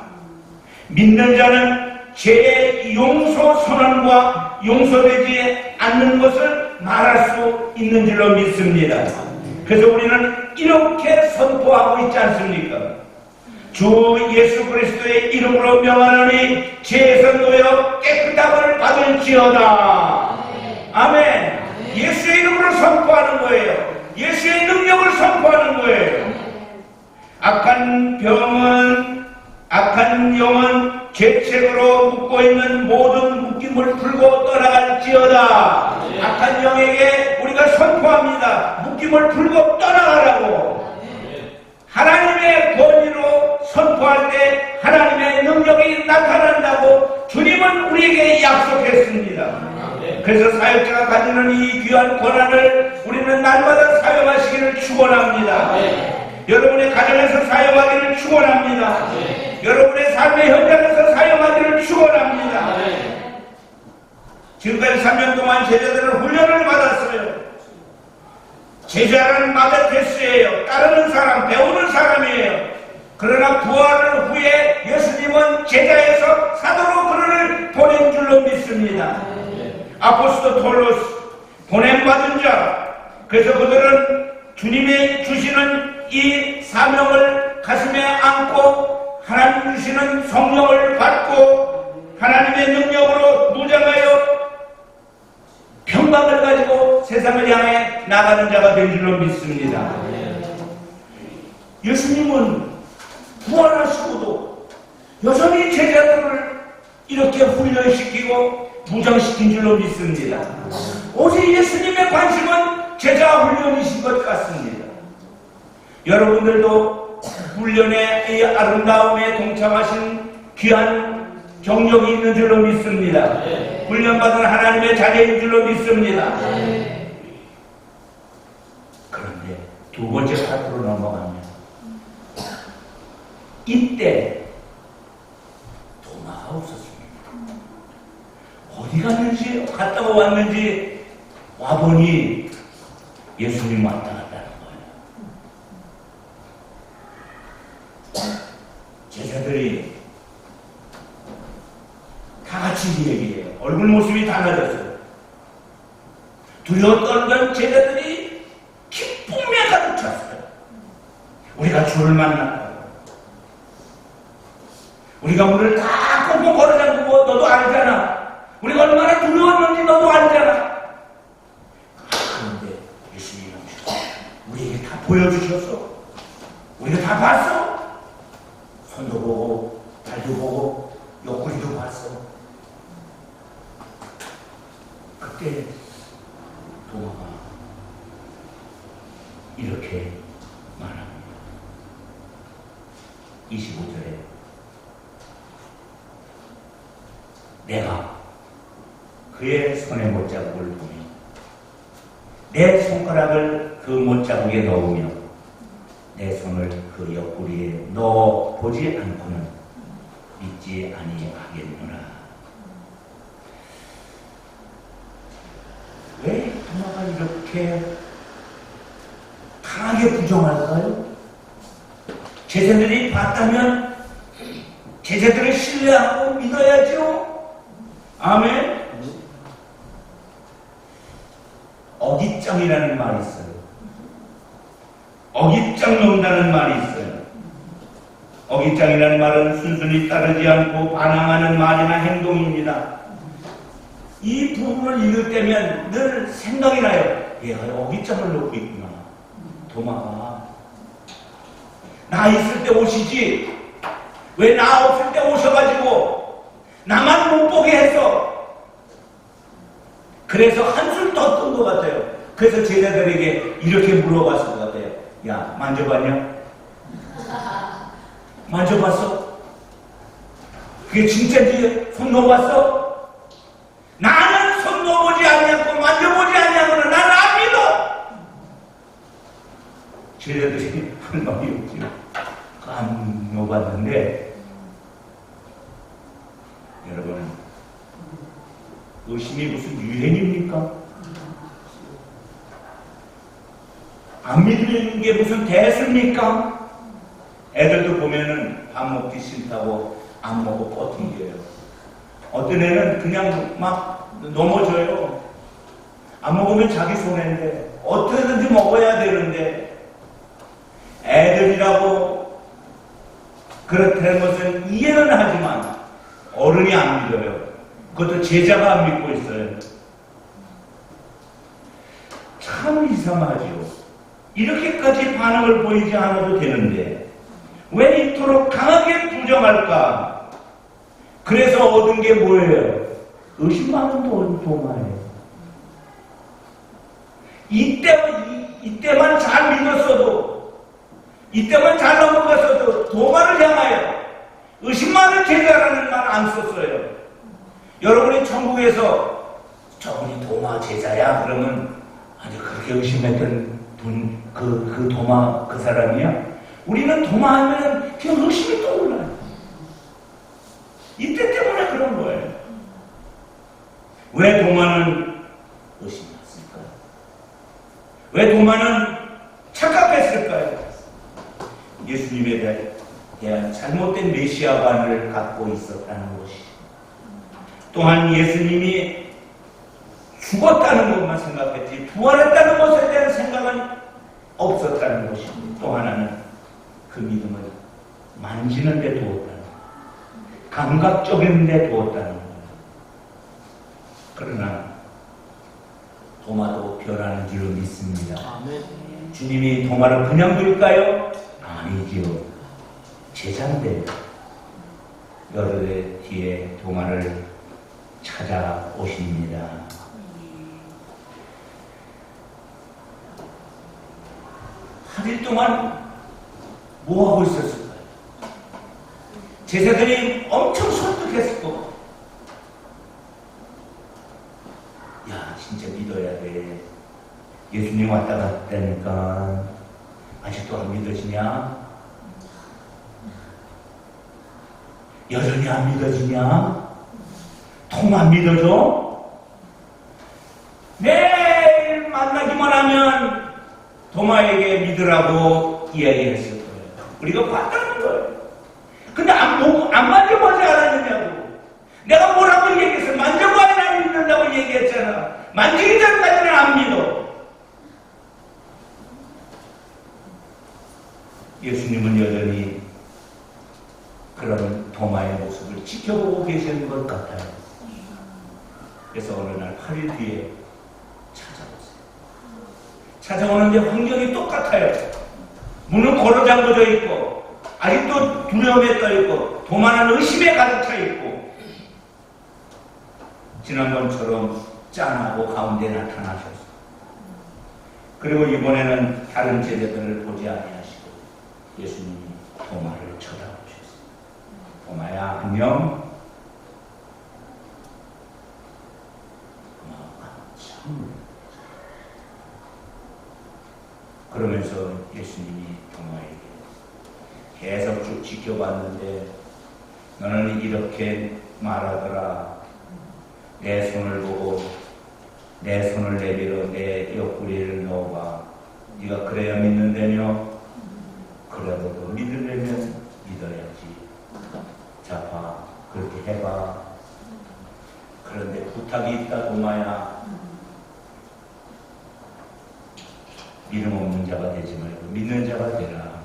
믿는 자는 죄의 용서 선언과 용서되지 않는 것을 말할 수 있는 줄로 믿습니다. 그래서 우리는 이렇게 선포하고 있지 않습니까? 주 예수 그리스도의 이름으로 명하노니 죄에서 놓여 깨끗함을 받을지어다. 아멘. 예수의 이름으로 선포하는 거예요. 예수의 능력을 선포하는 거예요. 악한 병은, 악한 영은 죄책으로 묶고 있는 모든 묶임을 풀고 떠나갈지어다. 악한 영에게 우리 우리가 선포합니다. 묶임을 풀고 떠나가라고. 하나님의 권위로 선포할 때 하나님의 능력이 나타난다고 주님은 우리에게 약속했습니다. 그래서 사역자가 가지는 이 귀한 권한을 우리는 날마다 사용하시기를 축원합니다. 여러분의 가정에서 사용하기를 축원합니다. 여러분의 삶의 현장에서 사용하기를 축원합니다. 지금까지 3년 동안 제자들은 훈련을 받았어요. 제자는 마데테스예요. 따르는 사람, 배우는 사람이에요. 그러나 부활 후에 예수님은 제자에서 사도로 그를 보낸 줄로 믿습니다. 아포스토톨로스, 보냄받은 자. 그래서 그들은 주님이 주시는 이 사명을 가슴에 안고 하나님 주시는 성령을 받고 하나님의 능력으로 무장하여 평강을 가지고 세상을 향해 나가는 자가 된 줄로 믿습니다. 예수님은 부활하시고도 여전히 제자들을 이렇게 훈련시키고 무장시킨 줄로 믿습니다. 오직 예수님의 관심은 제자 훈련이신 것 같습니다. 여러분들도 훈련의 이 아름다움에 동참하신 귀한 경력이 있는 줄로 믿습니다. 훈련받은 하나님의 자녀인 줄로 믿습니다. 그런데 두 번째 파트로 넘어가면 이때 도마가 없었습니다. 어디 갔는지 갔다가 왔는지 와보니 예수님 왔다 갔다는 거예요. 제자들이 다 같이 얘기해요. 얼굴 모습이 달라졌어요. 두려워 떨던 제자들이 기쁨에 가득 찼어요. 우리가 주를 만났다. 우리가 문을 다 꽁꽁 걸어 잠그고 너도 알잖아. 우리가 얼마나 두려웠는지 너도 알잖아. 그런데 예수님은 우리에게 다 보여주셨어. 우리가 다 봤어. 손도 보고 발도 보고 옆구리도 봤어. 그때 도마가 이렇게 말합니다. 25절에 내가 그의 손의 못자국을 보며 내 손가락을 그 못자국에 넣으며 내 손을 그 옆구리에 넣어 보지 않고는 믿지 아니하겠노라. 왜 도마가 이렇게 강하게 부정할까요? 제자들이 봤다면 제자들을 신뢰하고 믿어야죠. 아멘. 어깃장이라는 말이 있어요. 어깃장 놓는다는 말이 있어요. 어깃장이라는 말은 순순히 따르지 않고 반항하는 말이나 행동입니다. 이 부분을 읽을 때면 늘 생각이 나요. 얘가 어깃장을 놓고 있구나. 도마가 나 있을 때 오시지 왜 나 없을 때 오셔가지고 나만 못 보게 했어. 그래서 한술 더 뜬 것 같아요. 그래서 제자들에게 이렇게 물어봤을 것 같아요. 야, 만져봤냐? 만져봤어? 그게 진짜인지 손 넣어봤어? 나는 손 넣어보지 않냐고 만져보지 않냐고는 나는 안 믿어. 제자들이 한 말이 없지요. 안 넣어봤는데 여러분 의심이 무슨 유행입니까? 안 믿는 게 무슨 대수입니까? 애들도 보면은 밥 먹기 싫다고 안 먹고 버팅겨요. 어떤 애는 그냥 막 넘어져요. 안 먹으면 자기 손해인데 어떻게든지 먹어야 되는데 애들이라고 그렇다는 것은 이해는 하지만 어른이 안 믿어요. 그것도 제자가 안 믿고 있어요. 참 이상하죠. 이렇게까지 반응을 보이지 않아도 되는데 왜 이토록 강하게 부정할까? 그래서 얻은 게 뭐예요? 의심 많은 도마예요. 이때만 잘 믿었어도, 이때만 잘 넘어갔어도 도마를 향하여 의심만을 제자라는 말 안 썼어요. 여러분이 천국에서 저분이 도마 제자야 그러면 아니 그렇게 의심했던 분 그 도마 그 사람이야? 우리는 도마 하면 그냥 의심이 떠올라요. 이때 때문에 그런 거예요. 왜 도마는 의심했을까요? 왜 도마는 착각했을까요? 예수님에 대한 잘못된 메시아관을 갖고 있었다는 것이, 또한 예수님이 죽었다는 것만 생각했지 부활했다는 것에 대한 생각은 없었다는 것이, 또 하나는 그 믿음을 만지는 데 두었다는 것, 감각적인 데 두었다는 것. 그러나 도마도 변하는 줄로 믿습니다. 아멘. 주님이 도마를 그냥 둘까요? 아니지요. 제자인데 열흘 뒤에 도마를 찾아오십니다. 한 일 동안 뭐하고 있었을까요? 제자들이 엄청 설득했을 거고, 야 진짜 믿어야 돼. 예수님 왔다 갔다니까 아직도 안 믿어지냐? 여전히 안 믿어지냐? 통 안 믿어져? 매일 만나기만 하면 도마에게 믿으라고 이야기했을 거예요. 우리가 봤다는 거예요. 근데 안 만져보지 않았느냐고. 내가 뭐라고 얘기했어? 만져봐야 믿는다고 얘기했잖아. 만지기 전까지는 안 믿어. 예수님은 여전히 그런 도마의 모습을 지켜보고 계시는 것 같아요. 그래서 어느 날 8일 뒤에 찾아오세요. 찾아오는데 환경이 똑같아요. 문은 걸어 잠궈져 있고, 아직도 두려움에 떠 있고, 도마는 의심에 가득 차 있고, 지난번처럼 짠하고 가운데 나타나셔서, 그리고 이번에는 다른 제자들을 보지 아니하시고 예수님이 도마를 쳐다보셨어요. 도마야 안녕. 그러면서 예수님이 도마에게 계속 쭉 지켜봤는데, 너는 이렇게 말하더라. 내 손을 보고 내 손을 내밀어 내 옆구리를 넣어봐. 네가 그래야 믿는다며? 그래도 믿으려면 믿어야지. 자, 봐. 그렇게 해봐. 그런데 부탁이 있다, 도마야. 믿음 없는 자가 되지 말고 믿는 자가 되라.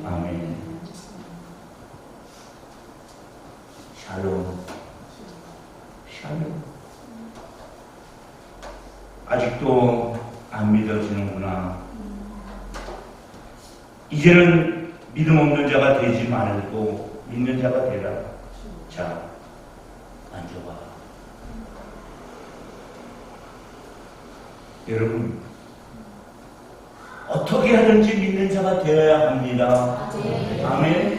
아멘. 샬롬. 샬롬. 아직도 안 믿어지는구나. 이제는 믿음 없는 자가 되지 말고 믿는 자가 되라. 자, 만져봐. 여러분, 어떻게 하든지 믿는 자가 되어야 합니다. 아멘.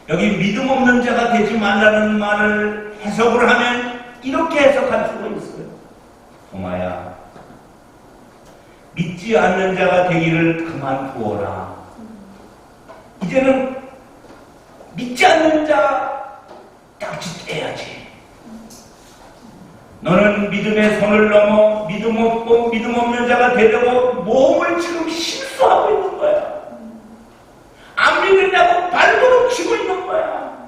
여기 믿음 없는 자가 되지 말라는 말을 해석을 하면 이렇게 해석할 수가 있어요. 도마야, 믿지 않는 자가 되기를 그만두어라. 이제는 믿지 않는 자 딱지 떼야지. 너는 믿음의 선을 넘어 믿음 없고 믿음 없는 자가 되려고 몸을 지금 실수하고 있는 거야. 안 믿느냐고 발버둥 치고 있는 거야.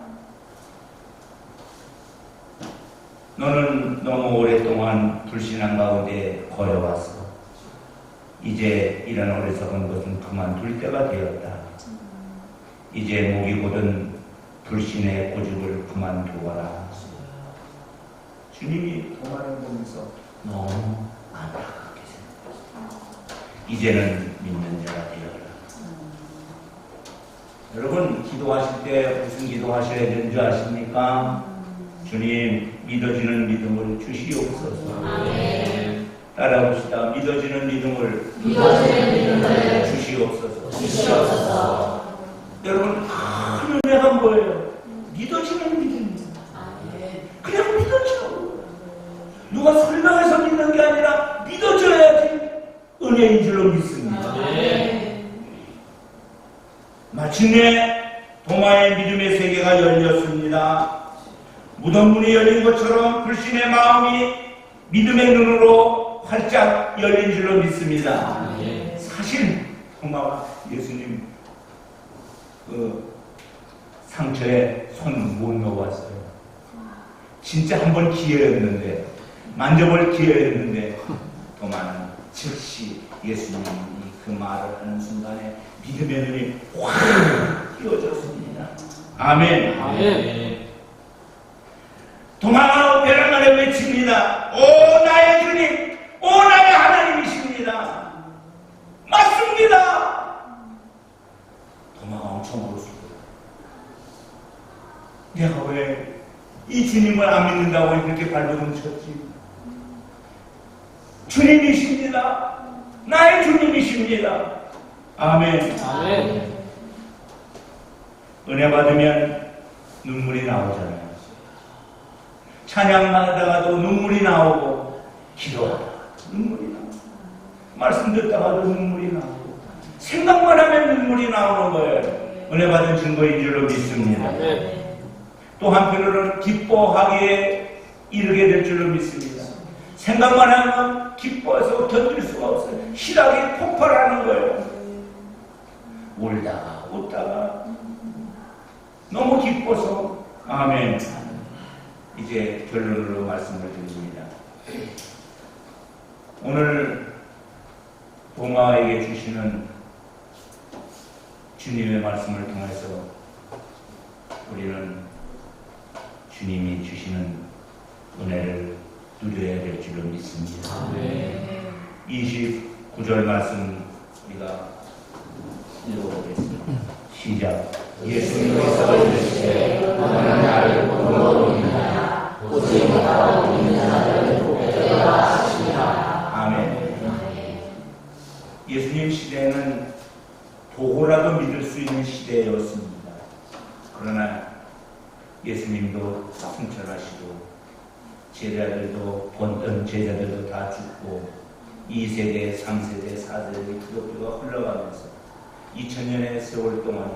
너는 너무 오랫동안 불신한 가운데 걸어왔어. 이제 이런 어리석은 것은 그만둘 때가 되었다. 이제 목이 곧은 불신의 고집을 그만두어라. 주님이 도마를 보면서 너무 안타깝게 생각했어요. 이제는 믿는 자가 되어라. 여러분, 기도하실 때 무슨 기도하셔야 되는 줄 아십니까? 주님, 믿어지는 믿음을 주시옵소서. 따라합시다. 믿어지는 믿음을 주시옵소서. 여러분, 큰 은혜가 뭐예요? 믿어지는 믿음입니다. 그냥 믿어져. 누가 설명해서 믿는 게 아니라 믿어져야지 은혜인 줄로 믿습니다. 마침내 도마의 믿음의 세계가 열렸습니다. 무덤문이 열린 것처럼 불신의 마음이 믿음의 눈으로 활짝 열린 줄로 믿습니다. 사실 도마가 예수님 그 상처에 손 못 넣어왔어요. 진짜 한번 기회였는데, 만져볼 기회였는데, 도마는 즉시 예수님이 그 말을 하는 순간에 믿음의 눈이 확 띄어졌습니다. 아멘. 아멘. 도마가 벼랑간에 외칩니다. 오 나의 주님, 오 나의 하나님이십니다. 맞습니다. 도마가 엄청 울었어요. 내가 왜 이 주님을 안 믿는다고 이렇게 발버둥 쳤지? 주님이십니다. 나의 주님이십니다. 아멘. 아멘. 은혜 받으면 눈물이 나오잖아요. 찬양하다가도 눈물이 나오고, 기도하다가 눈물이 나오고, 말씀 듣다가도 눈물이 나오고, 생각만 하면 눈물이 나오는 거예요. 은혜 받은 증거인 줄로 믿습니다. 아멘. 또 한편으로는 기뻐하기에 이르게 될 줄로 믿습니다. 생각만 하면 기뻐해서 견딜 수가 없어요. 희락이 폭발하는 거예요. 울다가 웃다가 너무 기뻐서. 아멘. 이제 결론으로 말씀을 드립니다. 오늘 도마에게 주시는 주님의 말씀을 통해서 우리는 주님이 주시는 은혜를 누려야 될 줄로 믿습니다. 29절 말씀 우리가 읽어보겠습니다. 시작. 예수님께서 이르시되 너는 나를 본으로 믿느냐 오직 나로 믿는 자를 복되게 하시리라. 아멘. 예수님 시대는 보고라도 믿을 수 있는 시대였습니다. 그러나 예수님도 승천하시고 제자들도 본던 제자들도 다 죽고 2세대, 3세대, 4세대 기독교가 흘러가면서 2000년의 세월 동안에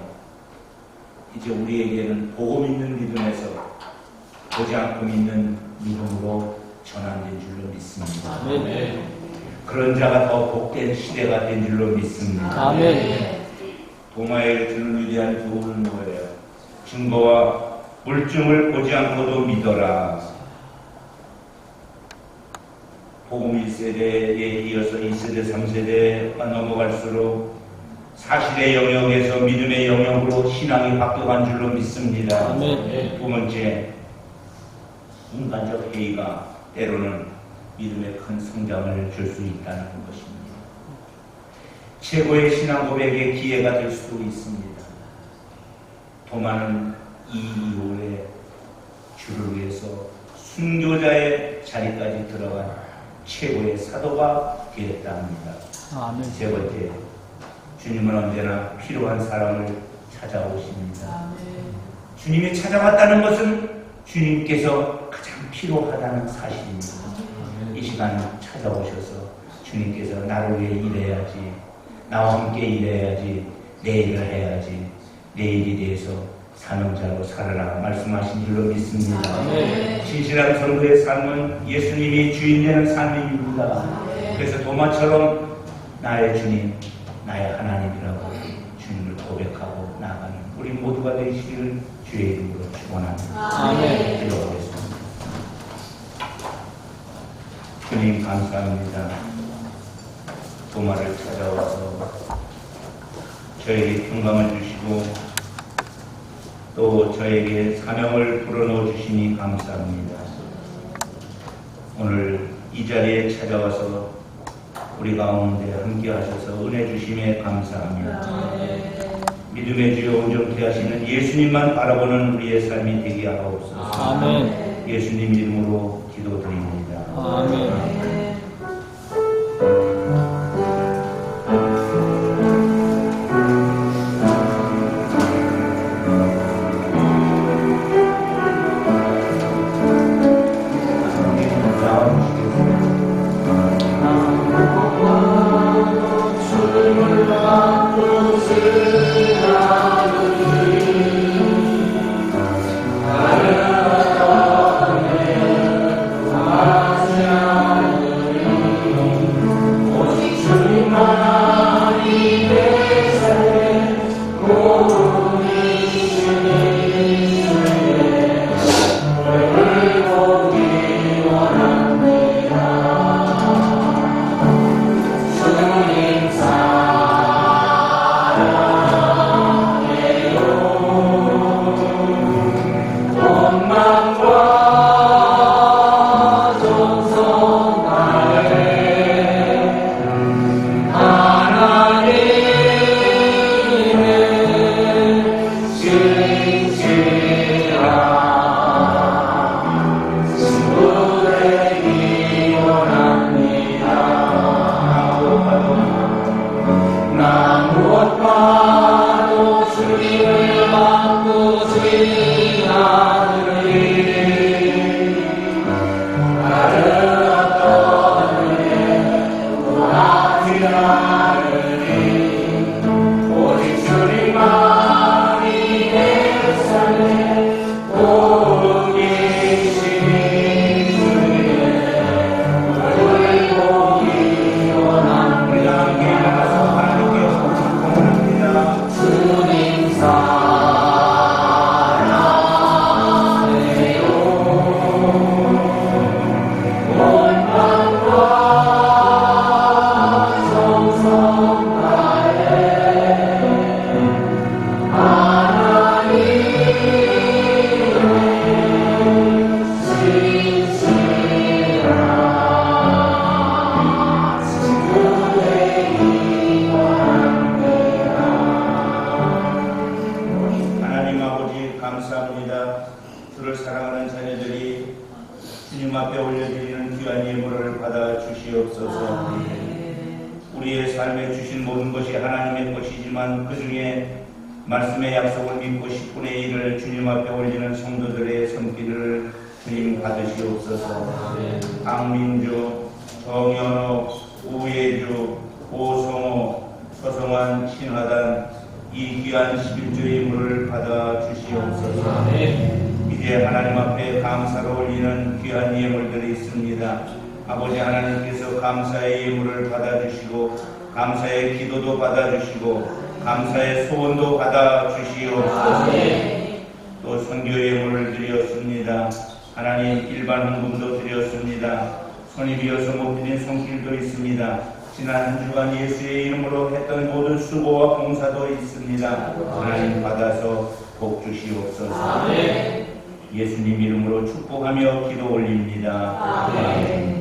이제 우리에게는 보고 믿는 믿음에서 보지 않고 믿는 믿음으로 전환된 줄로 믿습니다. 아멘. 그런 자가 더 복된 시대가 된 줄로 믿습니다. 아멘. 도마에 주는 위대한 교훈은 뭐예요? 증거와 물증을 보지 않고도 믿어라. 복음 1세대에 이어서 2세대, 3세대가 넘어갈수록 사실의 영역에서 믿음의 영역으로 신앙이 바뀌어간 줄로 믿습니다. 아멘. 두 번째, 인간적 회의가 때로는 믿음의 큰 성장을 줄 수 있다는 것입니다. 최고의 신앙 고백의 기회가 될 수도 있습니다. 도마는 이 이후에 주를 위해서 순교자의 자리까지 들어간 최고의 사도가 되었다 합니다. 아멘. 세 번째, 주님은 언제나 필요한 사람을 찾아오십니다. 주님이 찾아왔다는 것은 주님께서 가장 필요하다는 사실입니다. 이 시간 찾아오셔서 주님께서 나를 위해 일해야지, 나와 함께 일해야지, 내 일을 해야지, 내 일에 대해서 사명자로 살아라 말씀하신 줄로 믿습니다. 신실한 성도의 삶은 예수님이 주인 되는 삶입니다. 그래서 도마처럼 나의 주님, 나의 하나님이라고 주님을 고백하고 나아가는 우리 모두가 되시기를 주의 이름으로 축원합니다. 아멘. 기도하겠습니다. 주님 감사합니다. 도마를 찾아와서 저에게 평강을 주시고 또 저에게 사명을 불어넣어 주시니 감사합니다. 오늘 이 자리에 찾아와서 우리 가운데 함께 하셔서 은혜 주심에 감사합니다. 믿음의 주여 온전케 하시는 예수님만 바라보는 우리의 삶이 되게 하옵소서. 아멘. 예수님 이름으로 기도드립니다. 아멘. 우리의 삶에 주신 모든 것이 하나님의 것이지만 그 중에 말씀의 약속을 믿고 10분의 1을 주님 앞에 올리는 성도들의 손길을 주님 받으시옵소서. 강민주, 정현호, 우예주, 오성호, 서성환, 신하단 이 귀한 11조의 물을 받아 주시옵소서. 이제 하나님 앞에 감사로 올리는 귀한 예물들이 있습니다. 아버지 하나님께서 감사의 예물을 받아주시고 감사의 기도도 받아주시고 감사의 소원도 받아주시옵소서. 또 선교 예물을 드렸습니다. 하나님 일반 헌금도 드렸습니다. 손이 비어서 못 드린 손길도 있습니다. 지난 한 주간 예수의 이름으로 했던 모든 수고와 봉사도 있습니다. 하나님 받아서 복 주시옵소서. 예수님 이름으로 축복하며 기도 올립니다. 아멘.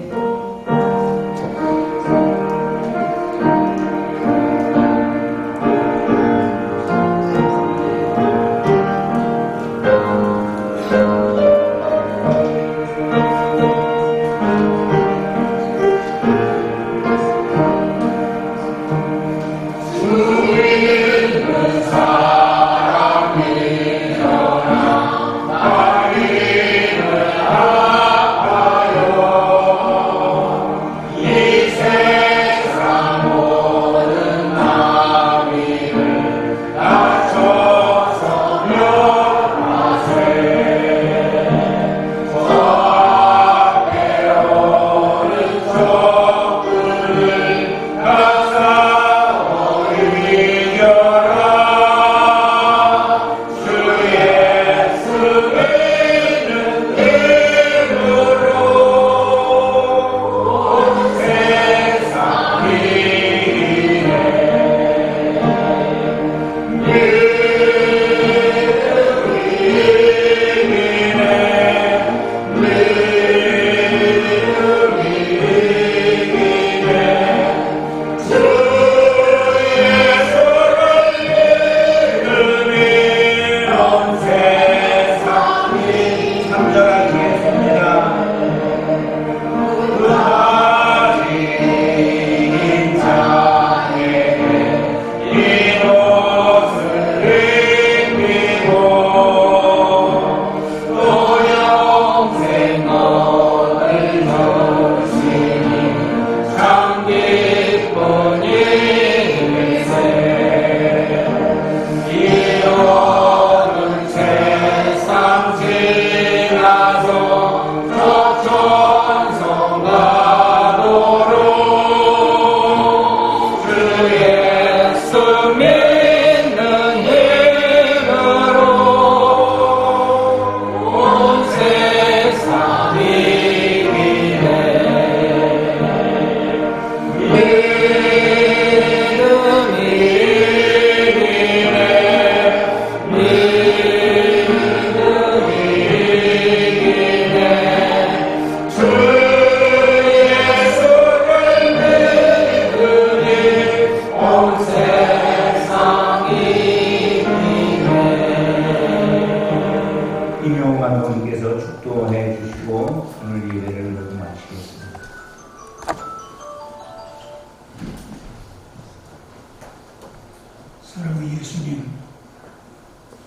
사랑하는 예수님,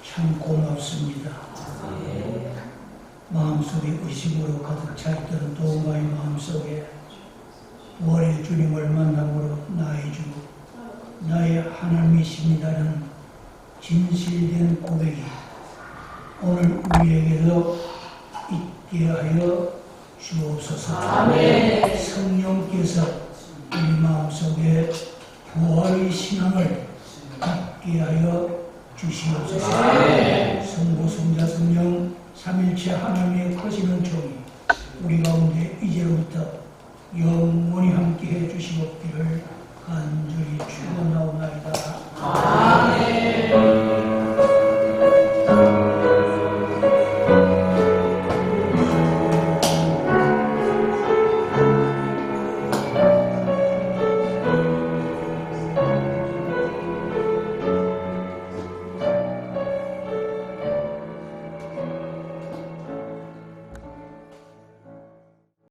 참 고맙습니다. 마음속에 의심으로 가득 차있던 도마의 마음속에 부활의 주님을 만남으로 나의 주, 나의 하나님이십니다라는 진실된 고백이 오늘 우리에게도 있게 하여 주옵소서. 아멘. 성령께서 우리 마음속에 부활의 신앙을 갖게 하여 주시옵소서. 아멘. 성부, 성자, 성령 삼일체 하나님의 크시는 종이 우리 가운데 이제부터 영원히 함께해 주시옵기를 간절히 축원하옵나이다.